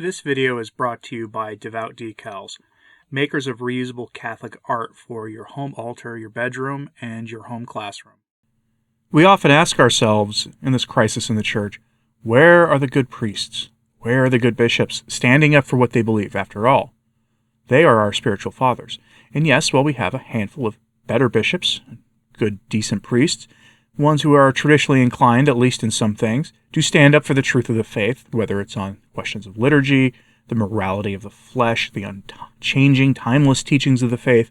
This video is brought to you by Devout Decals, makers of reusable Catholic art for your home altar, your bedroom, and your home classroom. We often ask ourselves in this crisis in the church, where are the good priests? Where are the good bishops standing up for what they believe? After all, they are our spiritual fathers. And yes, while we have a handful of better bishops, good, decent priests, ones who are traditionally inclined, at least in some things, to stand up for the truth of the faith, whether it's on questions of liturgy, the morality of the flesh, the unchanging, timeless teachings of the faith,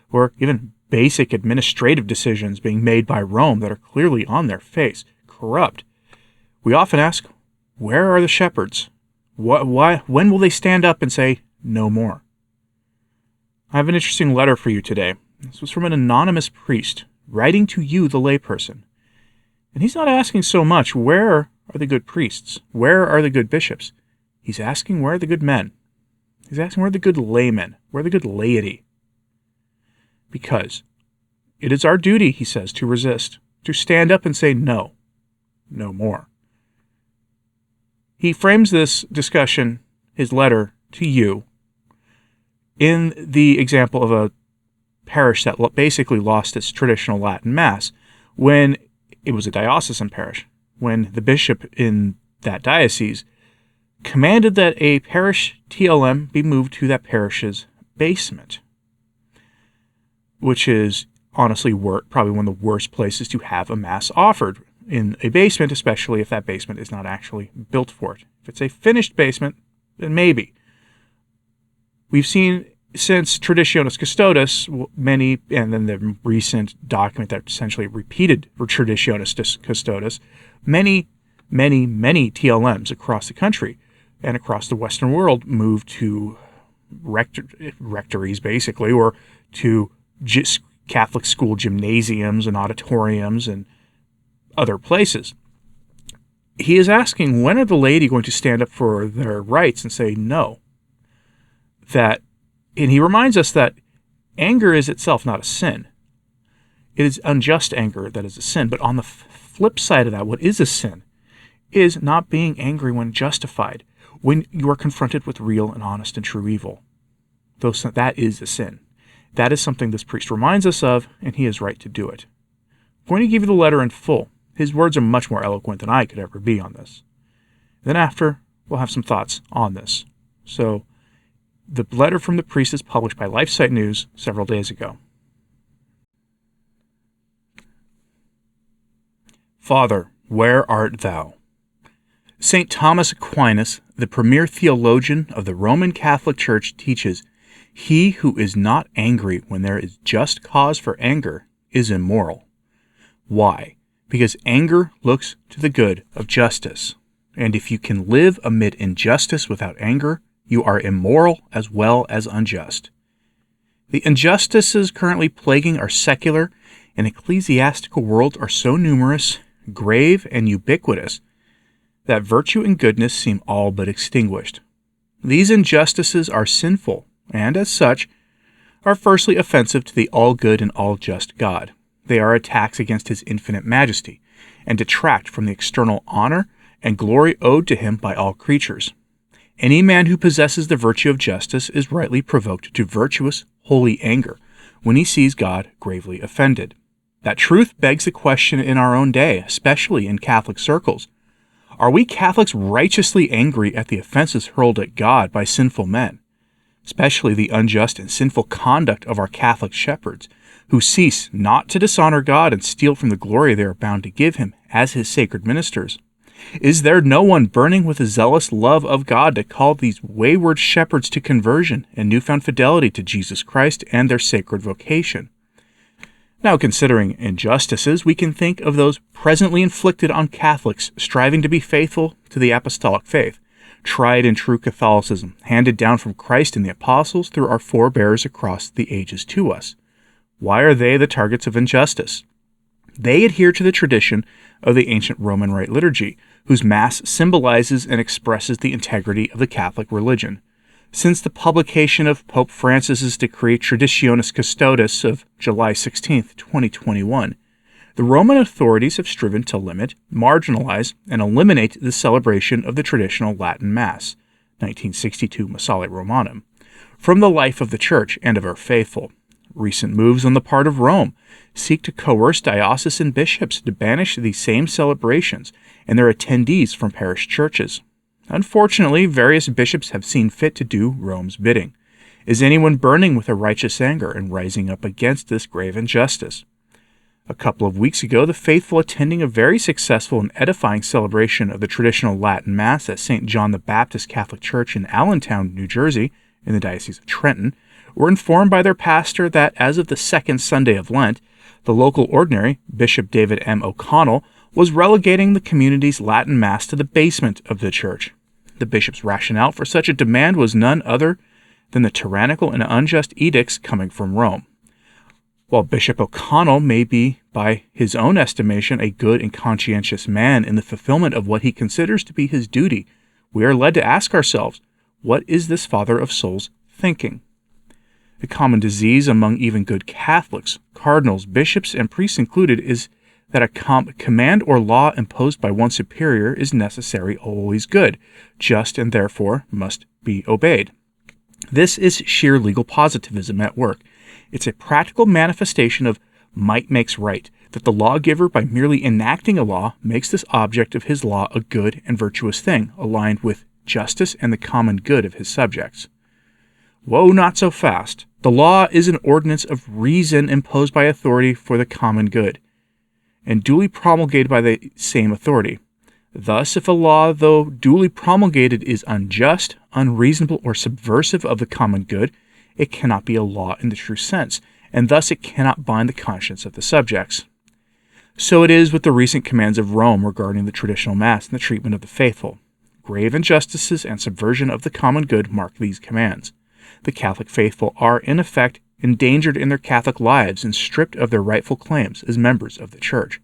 or even basic administrative decisions being made by Rome that are clearly on their face, corrupt. We often ask, where are the shepherds? When will they stand up and say, no more? I have an interesting letter for you today. This was from an anonymous priest, writing to you, the layperson. And he's not asking so much, where are the good priests? Where are the good bishops? He's asking, where are the good men? He's asking, where are the good laymen? Where are the good laity? Because it is our duty, he says, to resist, to stand up and say no, no more. He frames this discussion, his letter to you, in the example of a parish that basically lost its traditional Latin Mass when it was a diocesan parish, when the bishop in that diocese commanded that a parish TLM be moved to that parish's basement, which is honestly probably one of the worst places to have a Mass offered, in a basement, especially if that basement is not actually built for it. If it's a finished basement, then maybe. We've seen since Traditionis Custodes, many, and then the recent document that essentially repeated for Traditionis Custodes, many TLMs across the country and across the Western world moved to rectories, basically, or to Catholic school gymnasiums and auditoriums and other places. He is asking, when are the laity going to stand up for their rights and say no? And he reminds us that anger is itself not a sin. It is unjust anger that is a sin. But on the flip side of that, what is a sin is not being angry when justified, when you are confronted with real and honest and true evil. That is a sin. That is something this priest reminds us of, and he is right to do it. I'm going to give you the letter in full. His words are much more eloquent than I could ever be on this. Then after, we'll have some thoughts on this. So, the letter from the priest is published by LifeSite News several days ago. Father, where art thou? St. Thomas Aquinas, the premier theologian of the Roman Catholic Church, teaches, he who is not angry when there is just cause for anger is immoral. Why? Because anger looks to the good of justice. And if you can live amid injustice without anger, you are immoral as well as unjust. The injustices currently plaguing our secular and ecclesiastical world are so numerous, grave, and ubiquitous that virtue and goodness seem all but extinguished. These injustices are sinful, and as such, are firstly offensive to the all-good and all-just God. They are attacks against his infinite majesty, and detract from the external honor and glory owed to him by all creatures. Any man who possesses the virtue of justice is rightly provoked to virtuous, holy anger when he sees God gravely offended. That truth begs the question in our own day, especially in Catholic circles. Are we Catholics righteously angry at the offenses hurled at God by sinful men, especially the unjust and sinful conduct of our Catholic shepherds, who cease not to dishonor God and steal from the glory they are bound to give him as his sacred ministers? Is there no one burning with a zealous love of God to call these wayward shepherds to conversion and newfound fidelity to Jesus Christ and their sacred vocation? Now, considering injustices, we can think of those presently inflicted on Catholics striving to be faithful to the apostolic faith, tried in true Catholicism, handed down from Christ and the apostles through our forebears across the ages to us. Why are they the targets of injustice? They adhere to the tradition of the ancient Roman Rite liturgy, whose Mass symbolizes and expresses the integrity of the Catholic religion. Since the publication of Pope Francis's decree Traditionis Custodes of July 16, 2021, the Roman authorities have striven to limit, marginalize, and eliminate the celebration of the traditional Latin Mass, 1962 Missale Romanum, from the life of the Church and of our faithful. Recent moves on the part of Rome seek to coerce diocesan bishops to banish these same celebrations and their attendees from parish churches. Unfortunately, various bishops have seen fit to do Rome's bidding. Is anyone burning with a righteous anger and rising up against this grave injustice? A couple of weeks ago, the faithful attending a very successful and edifying celebration of the traditional Latin Mass at St. John the Baptist Catholic Church in Allentown, New Jersey, in the Diocese of Trenton, were informed by their pastor that as of the second Sunday of Lent, the local ordinary, Bishop David M. O'Connell, was relegating the community's Latin Mass to the basement of the church. The bishop's rationale for such a demand was none other than the tyrannical and unjust edicts coming from Rome. While Bishop O'Connell may be, by his own estimation, a good and conscientious man in the fulfillment of what he considers to be his duty, we are led to ask ourselves, what is this father of souls thinking? A common disease among even good Catholics, cardinals, bishops, and priests included, is that a command or law imposed by one superior is necessary, always good, just, and therefore must be obeyed. This is sheer legal positivism at work. It's a practical manifestation of might makes right, that the lawgiver, by merely enacting a law, makes this object of his law a good and virtuous thing, aligned with justice and the common good of his subjects. Woe, not so fast. The law is an ordinance of reason imposed by authority for the common good, and duly promulgated by the same authority. Thus, if a law, though duly promulgated, is unjust, unreasonable, or subversive of the common good, it cannot be a law in the true sense, and thus it cannot bind the conscience of the subjects. So it is with the recent commands of Rome regarding the traditional Mass and the treatment of the faithful. Grave injustices and subversion of the common good mark these commands. The Catholic faithful are, in effect, endangered in their Catholic lives and stripped of their rightful claims as members of the Church.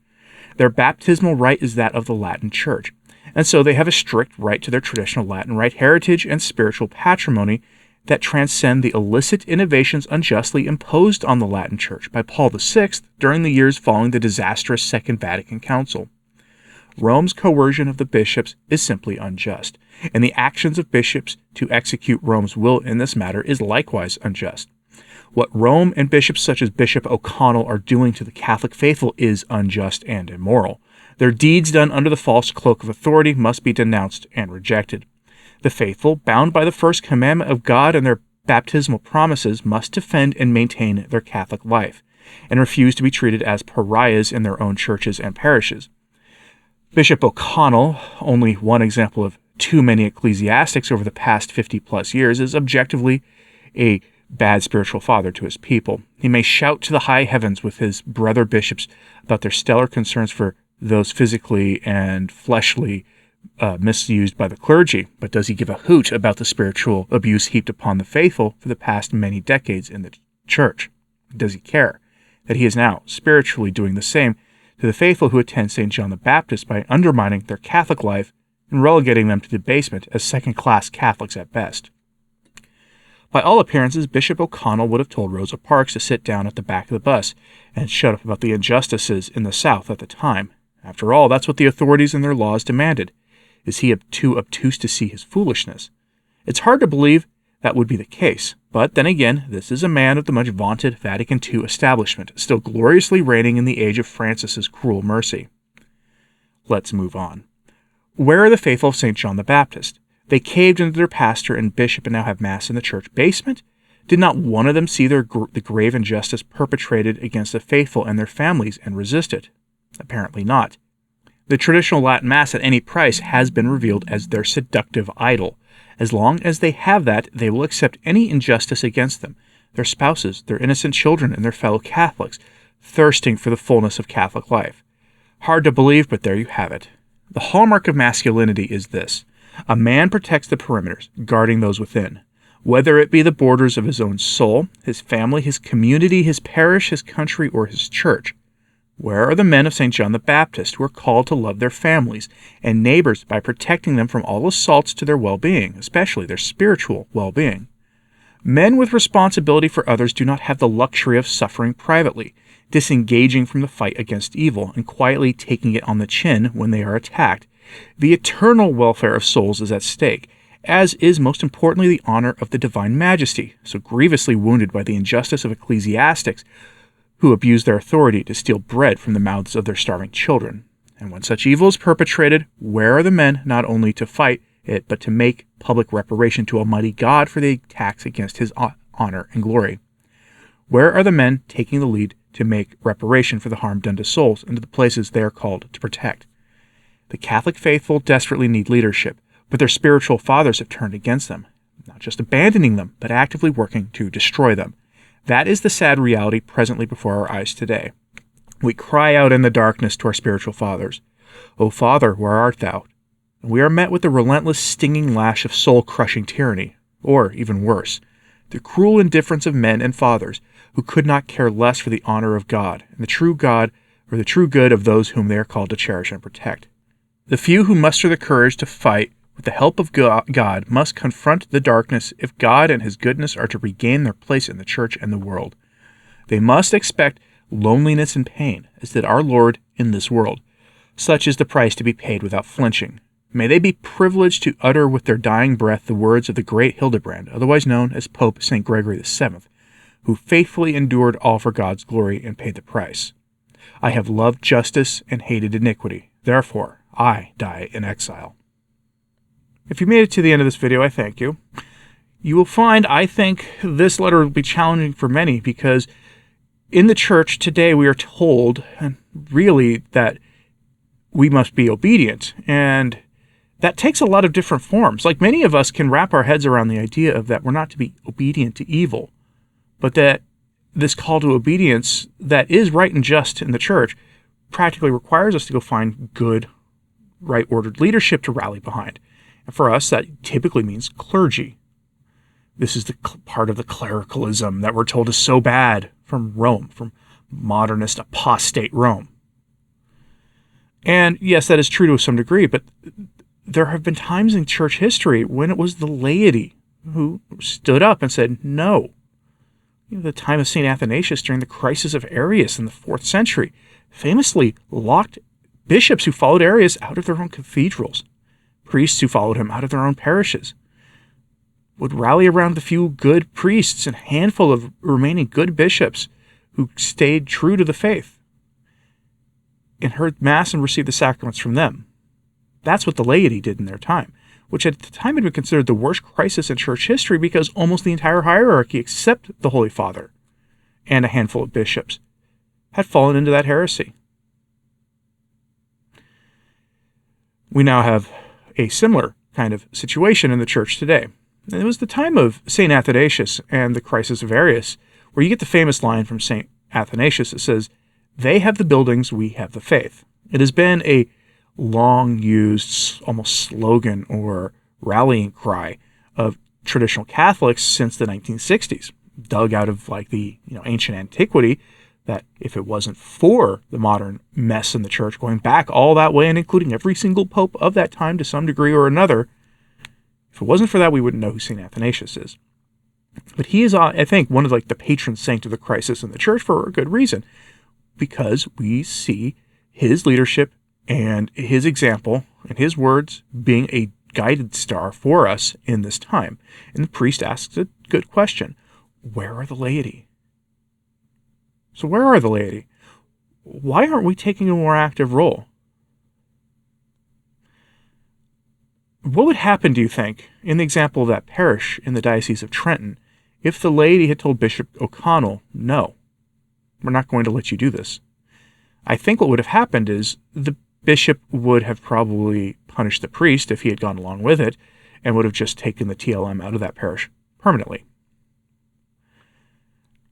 Their baptismal rite is that of the Latin Church, and so they have a strict right to their traditional Latin rite heritage and spiritual patrimony that transcend the illicit innovations unjustly imposed on the Latin Church by Paul VI during the years following the disastrous Second Vatican Council. Rome's coercion of the bishops is simply unjust, and the actions of bishops to execute Rome's will in this matter is likewise unjust. What Rome and bishops such as Bishop O'Connell are doing to the Catholic faithful is unjust and immoral. Their deeds done under the false cloak of authority must be denounced and rejected. The faithful, bound by the first commandment of God and their baptismal promises, must defend and maintain their Catholic life, and refuse to be treated as pariahs in their own churches and parishes. Bishop O'Connell, only one example of too many ecclesiastics over the past 50-plus years, is objectively a bad spiritual father to his people. He may shout to the high heavens with his brother bishops about their stellar concerns for those physically and fleshly misused by the clergy, but does he give a hoot about the spiritual abuse heaped upon the faithful for the past many decades in the Church? Does he care that he is now spiritually doing the same to the faithful who attend St. John the Baptist by undermining their Catholic life and relegating them to the basement as second-class Catholics at best? By all appearances, Bishop O'Connell would have told Rosa Parks to sit down at the back of the bus and shut up about the injustices in the South at the time. After all, that's what the authorities and their laws demanded. Is he too obtuse to see his foolishness? It's hard to believe that would be the case, but then again, this is a man of the much vaunted Vatican II establishment, still gloriously reigning in the age of Francis's cruel mercy. Let's move on. Where are the faithful of St. John the Baptist? They caved into their pastor and bishop and now have Mass in the church basement? Did not one of them see the grave injustice perpetrated against the faithful and their families and resist it? Apparently not. The traditional Latin Mass at any price has been revealed as their seductive idol. As long as they have that, they will accept any injustice against them, their spouses, their innocent children, and their fellow Catholics, thirsting for the fullness of Catholic life. Hard to believe, but there you have it. The hallmark of masculinity is this: a man protects the perimeters, guarding those within, whether it be the borders of his own soul, his family, his community, his parish, his country, or his church. Where are the men of St. John the Baptist who are called to love their families and neighbors by protecting them from all assaults to their well-being, especially their spiritual well-being? Men with responsibility for others do not have the luxury of suffering privately, disengaging from the fight against evil, and quietly taking it on the chin when they are attacked. The eternal welfare of souls is at stake, as is most importantly the honor of the divine majesty, so grievously wounded by the injustice of ecclesiastics who abuse their authority to steal bread from the mouths of their starving children. And when such evil is perpetrated, where are the men not only to fight it, but to make public reparation to Almighty God for the attacks against his honor and glory? Where are the men taking the lead to make reparation for the harm done to souls and to the places they are called to protect? The Catholic faithful desperately need leadership, but their spiritual fathers have turned against them, not just abandoning them, but actively working to destroy them. That is the sad reality presently before our eyes today. We cry out in the darkness to our spiritual fathers, "O Father, where art thou?" And we are met with the relentless stinging lash of soul-crushing tyranny, or, even worse, the cruel indifference of men and fathers who could not care less for the honor of God and the true God or the true good of those whom they are called to cherish and protect. The few who muster the courage to fight with the help of God must confront the darkness if God and his goodness are to regain their place in the church and the world. They must expect loneliness and pain, as did our Lord in this world. Such is the price to be paid without flinching. May they be privileged to utter with their dying breath the words of the great Hildebrand, otherwise known as Pope St. Gregory VII, who faithfully endured all for God's glory and paid the price. "I have loved justice and hated iniquity. Therefore, I die in exile." If you made it to the end of this video, I thank you. You will find, I think, this letter will be challenging for many because in the church today we are told, and really, that we must be obedient. And that takes a lot of different forms. Like many of us can wrap our heads around the idea of that we're not to be obedient to evil, but that this call to obedience that is right and just in the church practically requires us to go find good, right-ordered leadership to rally behind. And for us, that typically means clergy. This is the part of the clericalism that we're told is so bad from Rome, from modernist apostate Rome. And yes, that is true to some degree, but there have been times in church history when it was the laity who stood up and said, no. The time of St. Athanasius during the crisis of Arius in the 4th century famously locked bishops who followed Arius out of their own cathedrals. Priests who followed him out of their own parishes would rally around the few good priests and a handful of remaining good bishops who stayed true to the faith and heard Mass and received the sacraments from them. That's what the laity did in their time, which at the time had been considered the worst crisis in church history because almost the entire hierarchy, except the Holy Father and a handful of bishops, had fallen into that heresy. We now have a similar kind of situation in the church today. And it was the time of St. Athanasius and the crisis of Arius, where you get the famous line from St. Athanasius that says, "They have the buildings, we have the faith." It has been a long-used, almost slogan or rallying cry of traditional Catholics since the 1960s, dug out of like the ancient antiquity, that if it wasn't for the modern mess in the church, going back all that way and including every single pope of that time to some degree or another, if it wasn't for that, we wouldn't know who St. Athanasius is. But he is, I think, one of the patron saint of the crisis in the church for a good reason, because we see his leadership and his example and his words being a guided star for us in this time. And the priest asks a good question: where are the laity? So where are the laity? Why aren't we taking a more active role? What would happen, do you think, in the example of that parish in the Diocese of Trenton, if the laity had told Bishop O'Connell, no, we're not going to let you do this? I think what would have happened is the bishop would have probably punished the priest if he had gone along with it, and would have just taken the TLM out of that parish permanently.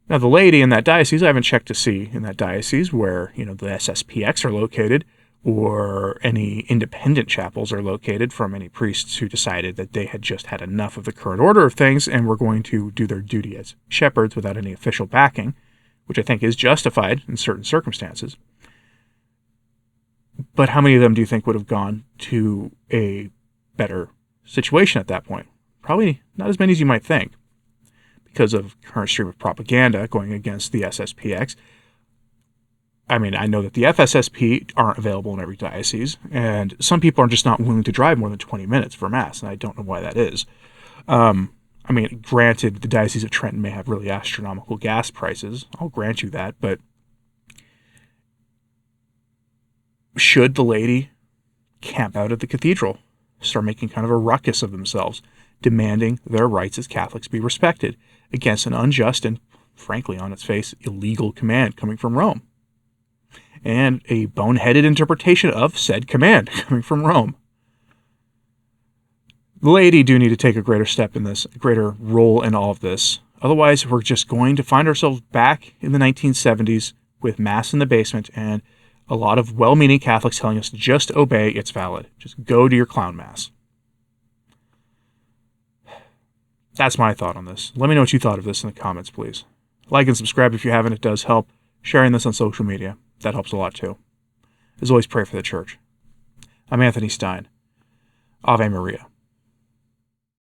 Now, the laity in that diocese, I haven't checked to see in that diocese where, the SSPX are located or any independent chapels are located from any priests who decided that they had just had enough of the current order of things and were going to do their duty as shepherds without any official backing, which I think is justified in certain circumstances. But how many of them do you think would have gone to a better situation at that point? Probably not as many as you might think, because of current stream of propaganda going against the SSPX, I mean, I know that the FSSP aren't available in every diocese, and some people are just not willing to drive more than 20 minutes for Mass, and I don't know why that is. I mean, granted, the Diocese of Trenton may have really astronomical gas prices. I'll grant you that, but should the laity camp out at the cathedral, start making kind of a ruckus of themselves, demanding their rights as Catholics be respected against an unjust and, frankly, on its face, illegal command coming from Rome, and a boneheaded interpretation of said command coming from Rome? The laity do need to take a greater step in this, a greater role in all of this. Otherwise, we're just going to find ourselves back in the 1970s with Mass in the basement and a lot of well-meaning Catholics telling us to just obey, it's valid. Just go to your clown Mass. That's my thought on this. Let me know what you thought of this in the comments, please. Like and subscribe if you haven't. It does help. Sharing this on social media, that helps a lot too. As always, pray for the Church. I'm Anthony Stine. Ave Maria.